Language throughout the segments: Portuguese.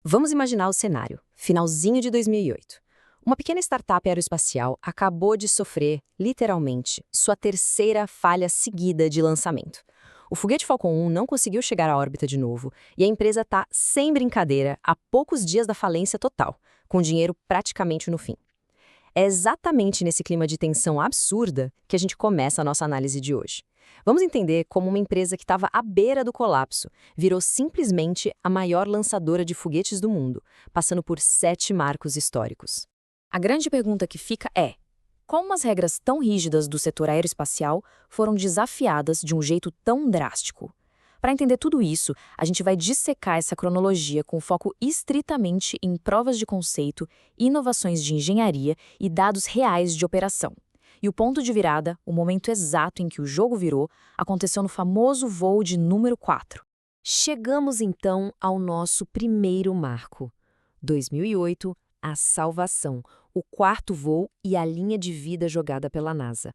Vamos imaginar o cenário, finalzinho de 2008. Uma pequena startup aeroespacial acabou de sofrer, literalmente, sua terceira falha seguida de lançamento. O foguete Falcon 1 não conseguiu chegar à órbita de novo e a empresa está, sem brincadeira, a poucos dias da falência total, com dinheiro praticamente no fim. É exatamente nesse clima de tensão absurda que a gente começa a nossa análise de hoje. Vamos entender como uma empresa que estava à beira do colapso virou simplesmente a maior lançadora de foguetes do mundo, passando por 7 marcos históricos. A grande pergunta que fica é: como as regras tão rígidas do setor aeroespacial foram desafiadas de um jeito tão drástico? Para entender tudo isso, a gente vai dissecar essa cronologia com foco estritamente em provas de conceito, inovações de engenharia e dados reais de operação. E o ponto de virada, o momento exato em que o jogo virou, aconteceu no famoso voo de número 4. Chegamos então ao nosso primeiro marco. 2008, a salvação, o quarto voo e a linha de vida jogada pela NASA.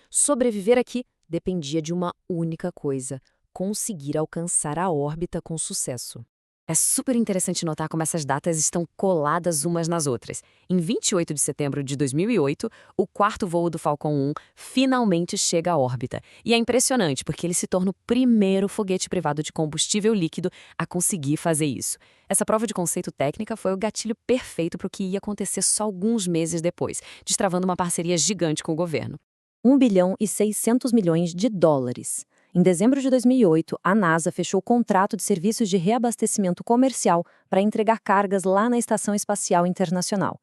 Sobreviver aqui dependia de uma única coisa: conseguir alcançar a órbita com sucesso. É super interessante notar como essas datas estão coladas umas nas outras. Em 28 de setembro de 2008, o quarto voo do Falcon 1 finalmente chega à órbita. E é impressionante porque ele se torna o primeiro foguete privado de combustível líquido a conseguir fazer isso. Essa prova de conceito técnica foi o gatilho perfeito para o que ia acontecer só alguns meses depois, destravando uma parceria gigante com o governo. 1 bilhão e 600 milhões de dólares. Em dezembro de 2008, a NASA fechou o contrato de serviços de reabastecimento comercial para entregar cargas lá na Estação Espacial Internacional.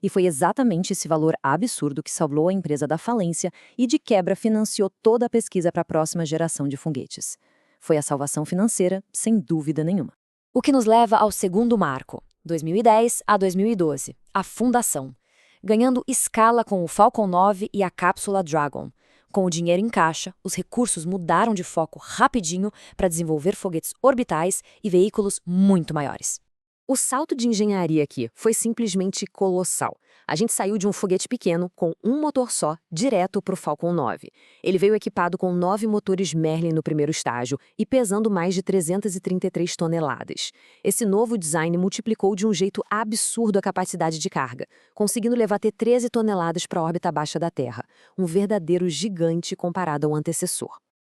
E foi exatamente esse valor absurdo que salvou a empresa da falência e, de quebra, financiou toda a pesquisa para a próxima geração de foguetes. Foi a salvação financeira, sem dúvida nenhuma. O que nos leva ao segundo marco, 2010 a 2012, a fundação. Ganhando escala com o Falcon 9 e a cápsula Dragon. Com o dinheiro em caixa, os recursos mudaram de foco rapidinho para desenvolver foguetes orbitais e veículos muito maiores. O salto de engenharia aqui foi simplesmente colossal. A gente saiu de um foguete pequeno com um motor só, direto para o Falcon 9. Ele veio equipado com 9 motores Merlin no primeiro estágio e pesando mais de 333 toneladas. Esse novo design multiplicou de um jeito absurdo a capacidade de carga, conseguindo levar até 13 toneladas para a órbita baixa da Terra, um verdadeiro gigante comparado ao antecessor.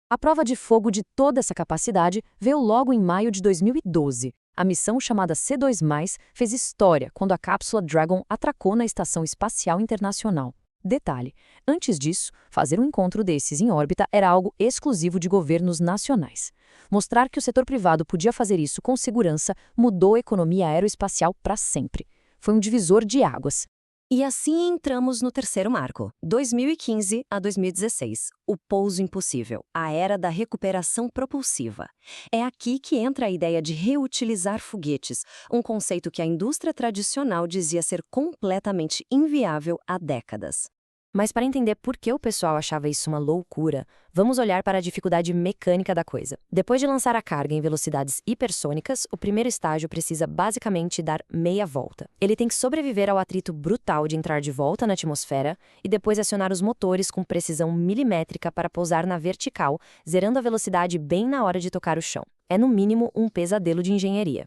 A prova de fogo de toda essa capacidade veio logo em maio de 2012. A missão chamada C2+, fez história quando a cápsula Dragon atracou na Estação Espacial Internacional. Detalhe, antes disso, fazer um encontro desses em órbita era algo exclusivo de governos nacionais. Mostrar que o setor privado podia fazer isso com segurança mudou a economia aeroespacial para sempre. Foi um divisor de águas. E assim entramos no terceiro marco, 2015 a 2016, o pouso impossível, a era da recuperação propulsiva. É aqui que entra a ideia de reutilizar foguetes, um conceito que a indústria tradicional dizia ser completamente inviável há décadas. Mas para entender por que o pessoal achava isso uma loucura, vamos olhar para a dificuldade mecânica da coisa. Depois de lançar a carga em velocidades hipersônicas, o primeiro estágio precisa basicamente dar meia volta. Ele tem que sobreviver ao atrito brutal de entrar de volta na atmosfera e depois acionar os motores com precisão milimétrica para pousar na vertical, zerando a velocidade bem na hora de tocar o chão. É no mínimo um pesadelo de engenharia.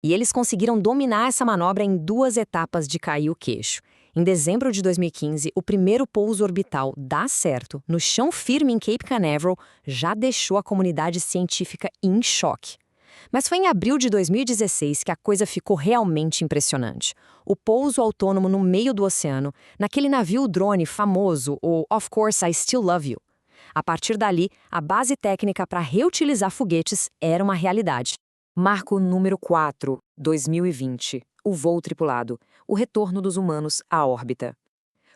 E eles conseguiram dominar essa manobra em 2 etapas de cair o queixo. Em dezembro de 2015, o primeiro pouso orbital dá certo, no chão firme em Cape Canaveral, já deixou a comunidade científica em choque. Mas foi em abril de 2016 que a coisa ficou realmente impressionante. O pouso autônomo no meio do oceano, naquele navio drone famoso, o Of Course I Still Love You. A partir dali, a base técnica para reutilizar foguetes era uma realidade. Marco número 4, 2020. O voo tripulado, o retorno dos humanos à órbita.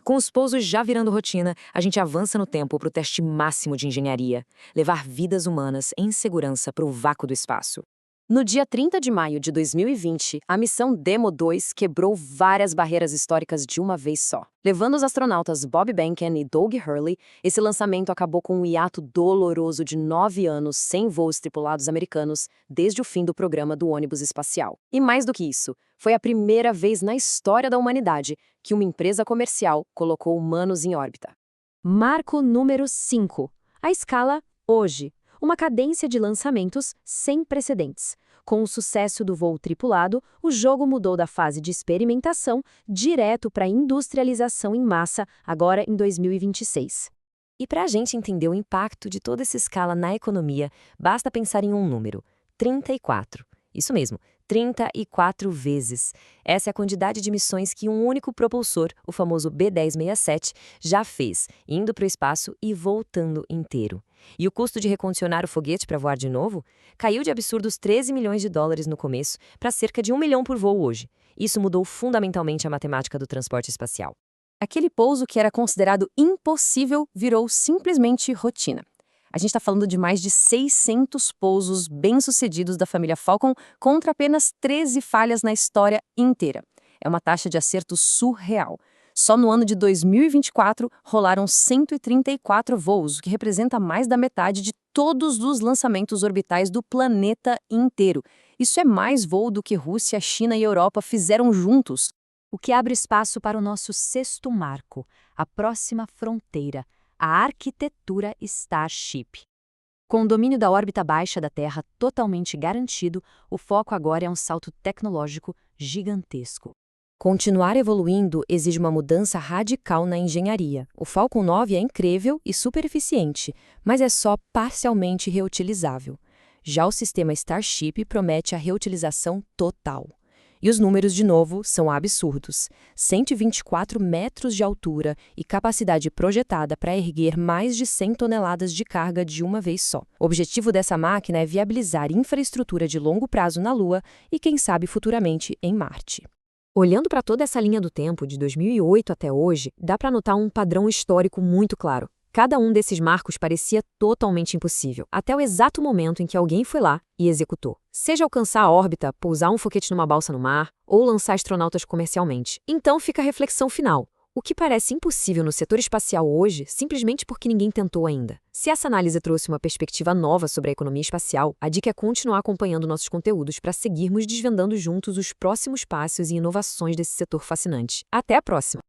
Com os pousos já virando rotina, a gente avança no tempo para o teste máximo de engenharia, levar vidas humanas em segurança para o vácuo do espaço. No dia 30 de maio de 2020, a missão Demo 2 quebrou várias barreiras históricas de uma vez só. Levando os astronautas Bob Behnken e Doug Hurley, esse lançamento acabou com um hiato doloroso de 9 anos sem voos tripulados americanos desde o fim do programa do ônibus espacial. E mais do que isso, foi a primeira vez na história da humanidade que uma empresa comercial colocou humanos em órbita. Marco número 5. A escala hoje. Uma cadência de lançamentos sem precedentes. Com o sucesso do voo tripulado, o jogo mudou da fase de experimentação direto para a industrialização em massa, agora em 2026. E para a gente entender o impacto de toda essa escala na economia, basta pensar em um número: 34. Isso mesmo, 34 vezes. Essa é a quantidade de missões que um único propulsor, o famoso B-1067, já fez, indo para o espaço e voltando inteiro. E o custo de recondicionar o foguete para voar de novo? Caiu de absurdos $13 milhões no começo para cerca de 1 milhão por voo hoje. Isso mudou fundamentalmente a matemática do transporte espacial. Aquele pouso que era considerado impossível virou simplesmente rotina. A gente está falando de mais de 600 pousos bem-sucedidos da família Falcon contra apenas 13 falhas na história inteira. É uma taxa de acerto surreal. Só no ano de 2024 rolaram 134 voos, o que representa mais da metade de todos os lançamentos orbitais do planeta inteiro. Isso é mais voo do que Rússia, China e Europa fizeram juntos. O que abre espaço para o nosso sexto marco, a próxima fronteira, a arquitetura Starship. Com o domínio da órbita baixa da Terra totalmente garantido, o foco agora é um salto tecnológico gigantesco. Continuar evoluindo exige uma mudança radical na engenharia. O Falcon 9 é incrível e super eficiente, mas é só parcialmente reutilizável. Já o sistema Starship promete a reutilização total. E os números, de novo, são absurdos. 124 metros de altura e capacidade projetada para erguer mais de 100 toneladas de carga de uma vez só. O objetivo dessa máquina é viabilizar infraestrutura de longo prazo na Lua e, quem sabe, futuramente em Marte. Olhando para toda essa linha do tempo, de 2008 até hoje, dá para notar um padrão histórico muito claro. Cada um desses marcos parecia totalmente impossível, até o exato momento em que alguém foi lá e executou. Seja alcançar a órbita, pousar um foguete numa balsa no mar, ou lançar astronautas comercialmente. Então fica a reflexão final. O que parece impossível no setor espacial hoje, simplesmente porque ninguém tentou ainda. Se essa análise trouxe uma perspectiva nova sobre a economia espacial, a dica é continuar acompanhando nossos conteúdos para seguirmos desvendando juntos os próximos passos e inovações desse setor fascinante. Até a próxima!